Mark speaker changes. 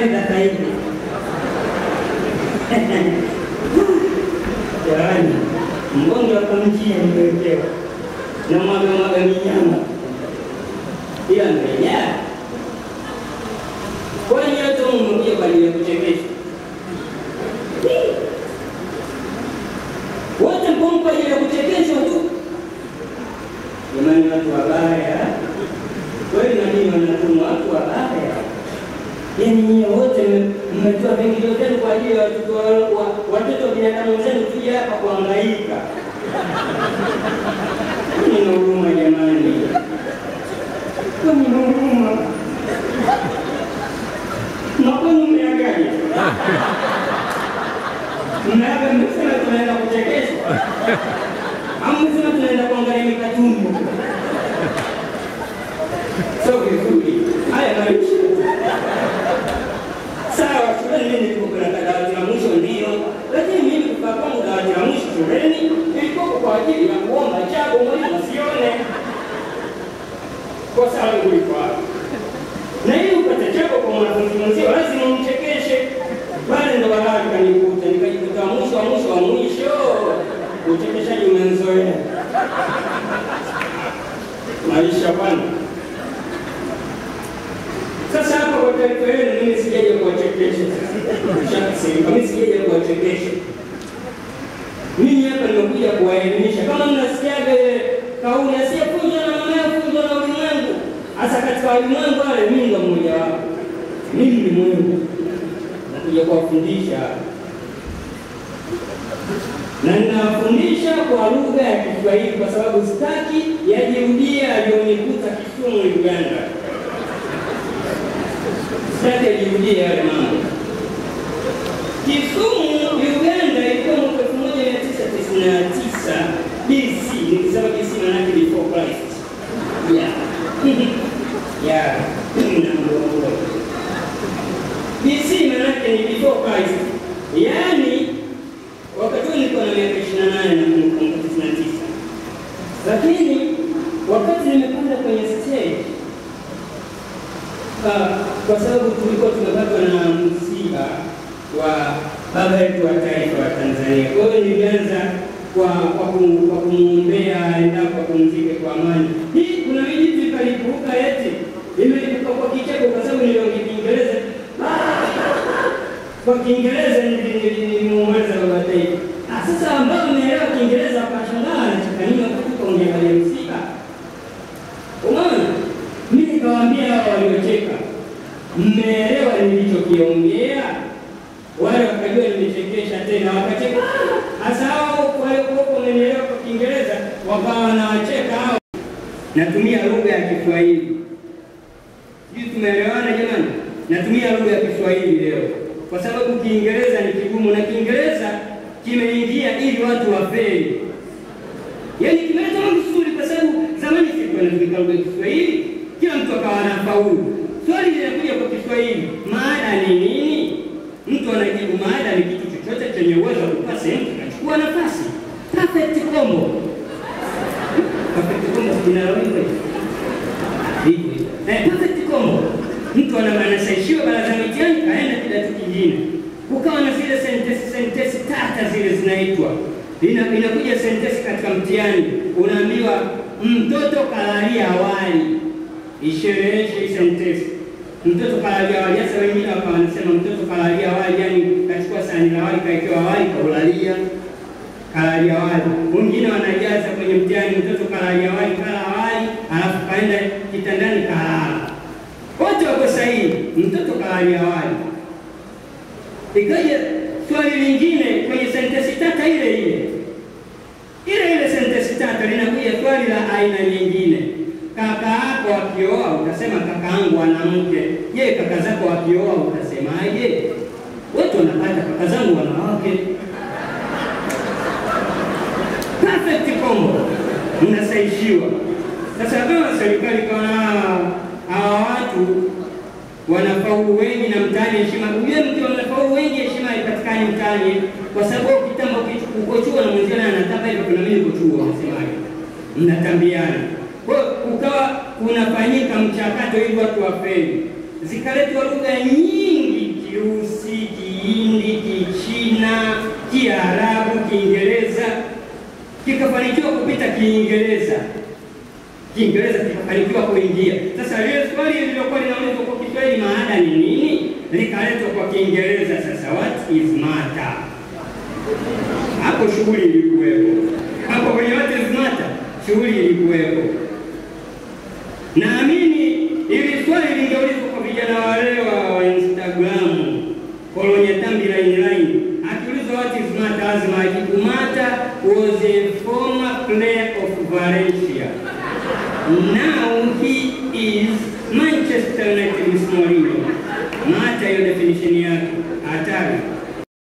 Speaker 1: habari za taifa. Jamani, mbongo akamjia mwekewa na mwaga minyama ila mbenya kwa hiyo tu mmoja kwa ajili ya kuchekesha wote mbongo kwa ajili ya kuchekesha tu. Jamani, watu wabaya kweli, na mimi wanatuma watu wabaya. Yaani nyinyi wote mmetoa vingilio vyenu kwa ajili ya watoto wa binadamu zenu kuja hapa kuhangaika. Nina huruma jamani. Nina huruma. Nakwani mmeagani? Mmeaga mmesema tunaenda kuchekesha? Au mmesema tunaenda kuangalia mikatuni? So vizuri. Haya maisha. Sawa, shuleni mimi niko kuna dawati la mwisho ndio, lakini mimi kwa kwangu dawati la mwisho shuleni ilikuwa kwa ajili ya kuomba chago mwalimu asione. Kwa sababu kulikuwa. Na ili upate chago kwa mwanafunzi mwenzio lazima umchekeshe. Pale ndo walali kanikuta, nikajikuta mwisho wa mwisho. Uchekeshaji umenzoea. Maisha bwana. Sasa hapa kwa taarifa yenu mimi sijaje kuwachekesha. Mimi sijaje kuwachekesha. Mimi hapa nimekuja kuwaelimisha. Kama mnasikiaga kauli asiyefunzwa na mama afunzwa na ulimwengu. Hasa katika ulimwengu wale mimi ndo mmoja wao. Mimi ni Mungu. Nakuja kuwafundisha. Na ninawafundisha kwa lugha ya Kiswahili kwa sababu sitaki yajirudia aliyonikuta Kisumu Uganda. Sitaki yajirudia yale mambo. Kisumu Uganda ilikuwa mwaka 1999 BC. Nikisema BC maana yake before Christ. Yeah. BC maana yake ni before Christ. Yaani wakati nilikuwa na miaka 28 na mwaka 99. Lakini wakati nimepanda kwenye stage kwa sababu tulikuwa tumepatwa na msiba wa baba yetu wa taifa wa Tanzania. Kwa hiyo nilianza kwa kumwombea endapo apumzike kwa amani. Hii kuna vijitu vikalipuka eti imelipuka kwa kicheko kwa sababu niliongea Kiingereza. Kwa Kiingereza nilimwomba baba taifa. Sasa ambao nimeelewa Kiingereza kwa shangaa anachanganywa kwa kuongelea msiba. Unaona? Mimi nikawaambia hao waliocheka, mmeelewa nilichokiongea? Wale wakajua nimechekesha tena wakacheka. Hasa hao waliokuwa wamenielewa kwa Kiingereza wakawa wanacheka hao. Natumia lugha ya Kiswahili. Sisi tumeelewana jamani? Natumia lugha ya Kiswahili leo. Kwa sababu Kiingereza ni kigumu na Kiingereza kimeingia ili watu wafeli. Yaani kimeleta mambo vizuri kwa sababu zamani sikuwa natumia lugha ya Kiswahili, kila mtu akawa anafaulu. Swali linakuja kwa Kiswahili, maada ni nini? Mtu anajibu maada ni kitu chochote chenye uwezo wa kupa sehemu kinachukua nafasi. Perfect combo. Perfect combo kinalawika. Perfect combo. Mtu anasaishiwa baraza mitihani kaenda kidato kingine. Ukawa na zile sentensi tata zile zinaitwa. Inakuja sentensi katika mtihani, unaambiwa mtoto kalalia awali. Ishereheshe sentensi. Mtoto kalalia awali, hasa wengine wakawa wanasema mtoto kalalia awali, yani kachukua sahani la wali kaekewa awali kaulalia. Kalalia awali. Wengine wanajaza kwenye mtihani mtoto kalalia awali, kala awali, alafu kaenda kitandani kalala. Wote wako sahihi, mtoto kalalia awali. Ikaja swali lingine kwenye sentensi tata ile sentensi tata linakuja swali la aina nyingine. Kaka yako akioa utasema kakaangu ana mke. Je, kaka zako akioa utasemaje? Wote wanapata kaka zangu wanawake. Perfect combo. Mnasaishiwa. Sasa kama serikali kwa hawa watu wanafaulu wengi na mtaani heshima. Yule mtu anafaulu wengi heshima haipatikani mtaani kwa sababu kitambo uko chuo na mwenzio anataka hivyo kuna mimi niko chuo nasemaje. Mnatambiana. Kwa ukawa unafanyika mchakato ili watu wapende. Zikaletwa lugha nyingi Kiingereza kikafanikiwa kupita Kiingereza kikafanikiwa kuingia. Sasa lile swali lililokuwa linaulizwa kwa Kiswahili maana ni nini, likaletwa kwa Kiingereza. Sasa what is matter? Hapo shughuli ilikuwepo. Hapo kwenye what is matter shughuli ilikuwepo. Naamini ili swali lingeulizwa kwa vijana wale wa Instagram, Kolonya Timeline, akiulizwa what is matter, lazima ajibu Mata was a former player of Valencia. Now he is Manchester United with Mourinho. Mata hiyo definition